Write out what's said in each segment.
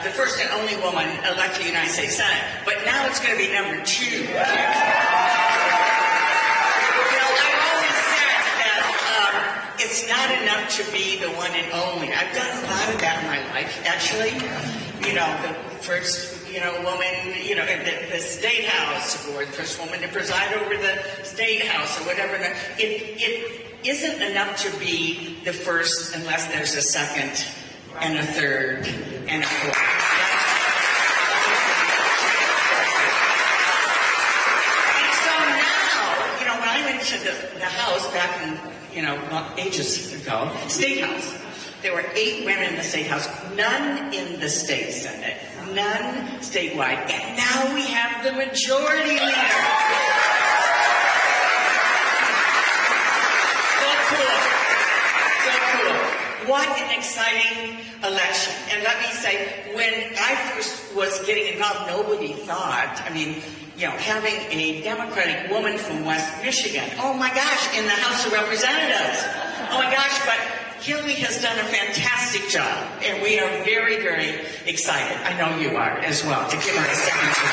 the first and only woman elected to the United States Senate. But now it's going to be number 2. It's not enough to be the one and only. I've done a lot of that in my life, actually. You know, the first, woman, the State House, or the first woman to preside over the State House, or whatever. It isn't enough to be the first unless there's a second, and a third, and a fourth. And so now, when I went to the House back in, ages ago, State House. There were 8 women in the State House, none in the State Senate, none statewide, and now we have the majority leader. So cool. What an exciting election. And let me say, when I first was getting involved, nobody thought, having a Democratic woman from West Michigan, oh my gosh, in the House of Representatives. Oh my gosh, but Hillary has done a fantastic job, and we are very, very excited. I know you are as well, to give her a second term.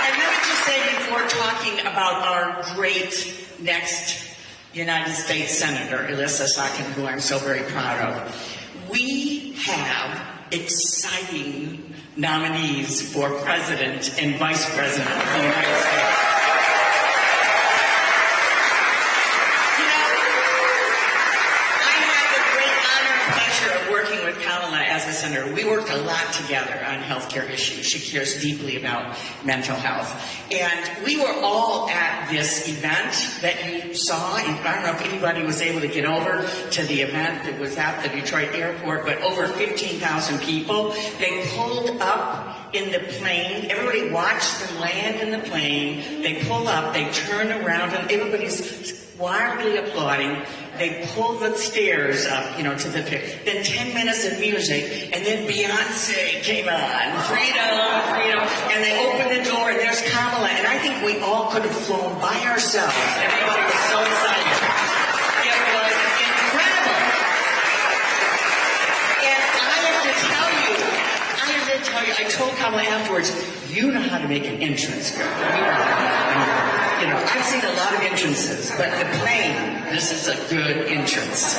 And let me just say, before talking about our great next United States Senator, Elissa Slotkin, who I'm so very proud of, we have exciting nominees for President and Vice President of the United States. As a senator, we worked a lot together on healthcare issues. She cares deeply about mental health. And we were all at this event that you saw. And I don't know if anybody was able to get over to the event that was at the Detroit airport, but over 15,000 people. They pulled up in the plane. Everybody watched them land in the plane. They pull up, they turn around, and everybody's wildly applauding. They pull the stairs up, to the pit. Then 10 minutes of music, and then Beyonce came on. Freedom. And they opened the door, and there's Kamala. And I think we all could have flown by ourselves. Everybody was so excited. It was incredible. And I have to tell you, I told Kamala afterwards, you know how to make an entrance, girl. I've seen a lot of entrances, but the plane, this is a good entrance.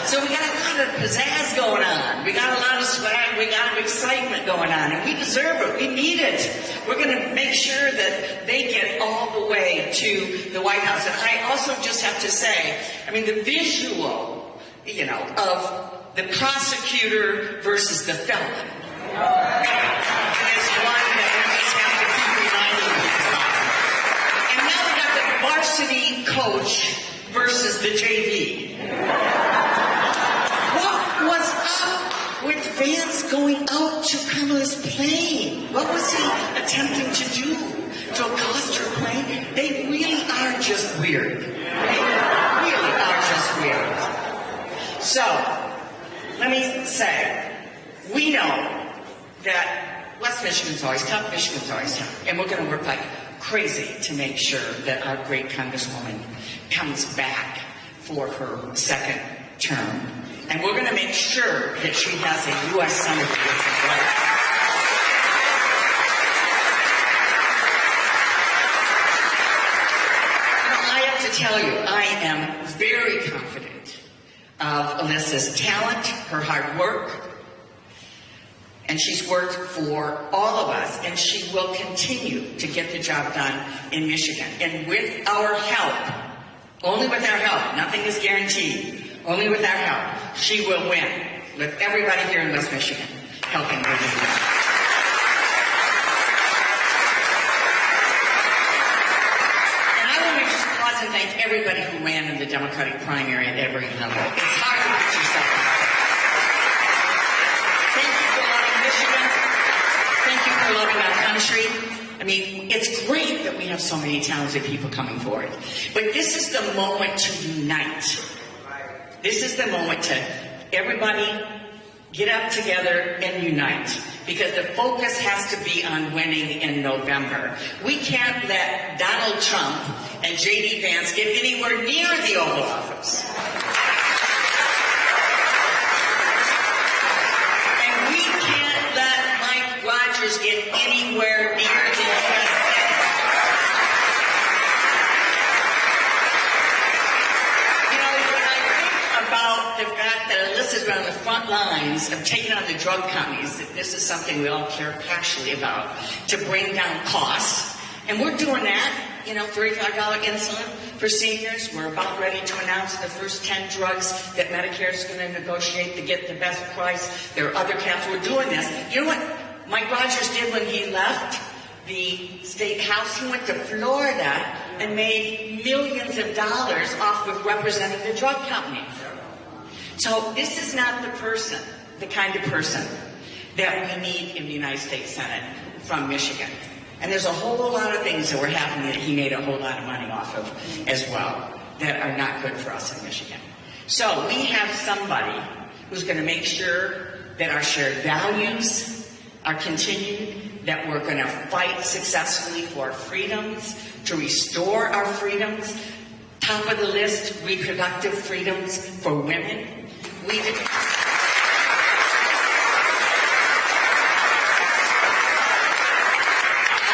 So we got a lot of pizzazz going on. We got a lot of swag. We got excitement going on, and we deserve it. We need it. We're going to make sure that they get all the way to the White House. And I also just have to say, the visual, of the prosecutor versus the felon is one that we just have to keep reminding people. And now we got the varsity coach versus the JV. What was up with Vance going out to Kamala's plane? What was he attempting to do? To accost her plane? They really are just weird. They really are just weird. So, let me say, we know that West Michigan's always tough, Michigan's always tough, and we're going to work like crazy to make sure that our great Congresswoman comes back for her second term. And we're going to make sure that she has a U.S. Senator as well. I have to tell you, I am very confident of Elissa's talent, her hard work, and she's worked for all of us, and she will continue to get the job done in Michigan. And with our help, only with our help, nothing is guaranteed, only with our help, she will win, with everybody here in West Michigan helping her do that. And I want to just pause and thank everybody who ran in the Democratic primary at every level. It's hard to put yourself out. For loving our country. It's great that we have so many talented people coming forward. But this is the moment to unite. This is the moment to everybody get up together and unite. Because the focus has to be on winning in November. We can't let Donald Trump and J.D. Vance get anywhere near the Oval Office. the fact that Elissa's been on the front lines of taking on the drug companies. This is something we all care passionately about, to bring down costs. And we're doing that. You know, $35 insulin for seniors. We're about ready to announce the first 10 drugs that Medicare is going to negotiate to get the best price. There are other caps. We're doing this. You know what Mike Rogers did when he left the state house? He went to Florida and made millions of dollars off of representing the drug companies. So this is not the kind of person that we need in the United States Senate from Michigan. And there's a whole lot of things that were happening that he made a whole lot of money off of as well that are not good for us in Michigan. So we have somebody who's going to make sure that our shared values are continued, that we're going to fight successfully for our freedoms, to restore our freedoms. Top of the list, reproductive freedoms for women. I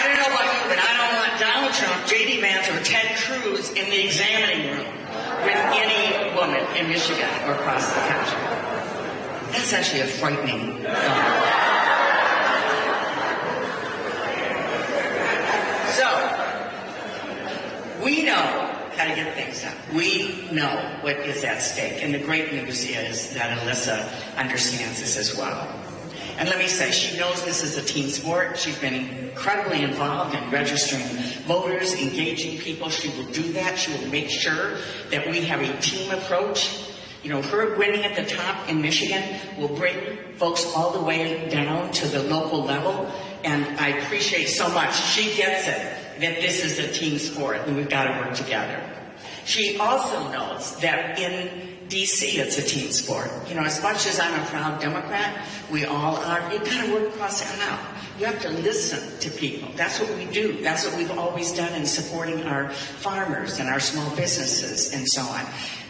don't know about you, but I don't want Donald Trump, J.D. Vance, or Ted Cruz in the examining room with any woman in Michigan or across the country. That's actually a frightening thought. So, we know how to get things done. We know what is at stake. And the great news is that Elissa understands this as well. And let me say, she knows this is a team sport. She's been incredibly involved in registering voters, engaging people. She will do that. She will make sure that we have a team approach. You know, her winning at the top in Michigan will bring folks all the way down to the local level. And I appreciate so much. She gets it, that this is a team sport and we've got to work together. She also knows that in D.C. it's a team sport. You know, as much as I'm a proud Democrat, we all are, you've got to work across the aisle. You have to listen to people. That's what we do. That's what we've always done in supporting our farmers and our small businesses and so on.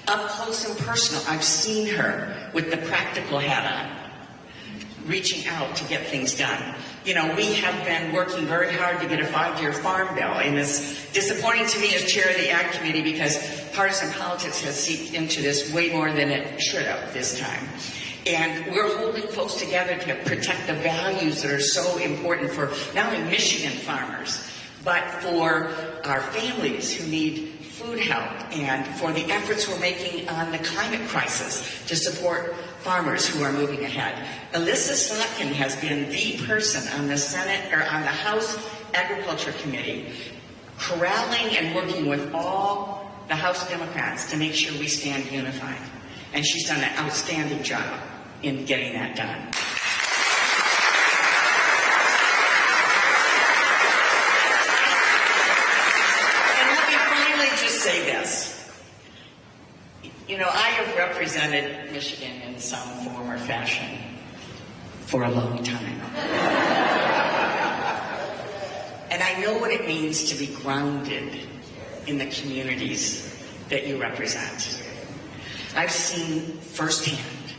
Up close and personal, I've seen her with the practical hat on, reaching out to get things done. You know, we have been working very hard to get a 5-year farm bill, and it's disappointing to me as chair of the Ag Committee because partisan politics has seeped into this way more than it should have this time. And we're holding folks together to protect the values that are so important for not only Michigan farmers, but for our families who need food help, and for the efforts we're making on the climate crisis to support farmers who are moving ahead. Elissa Slotkin has been the person on the Senate or on the House Agriculture Committee, corralling and working with all the House Democrats to make sure we stand unified. And she's done an outstanding job in getting that done. Say this. You know, I have represented Michigan in some form or fashion for a long time. And I know what it means to be grounded in the communities that you represent. I've seen firsthand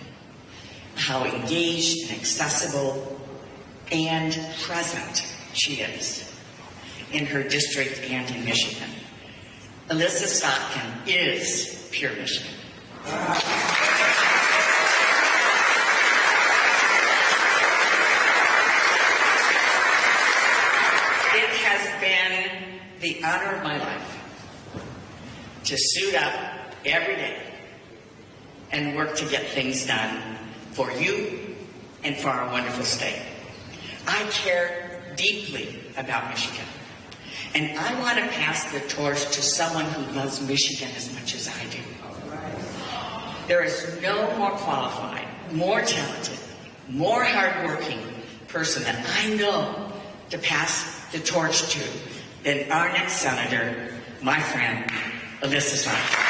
how engaged and accessible and present she is in her district and in Michigan. Elissa Slotkin is pure Michigan. It has been the honor of my life to suit up every day and work to get things done for you and for our wonderful state. I care deeply about Michigan. And I want to pass the torch to someone who loves Michigan as much as I do. There is no more qualified, more talented, more hardworking person that I know to pass the torch to than our next senator, my friend, Elissa Slotkin.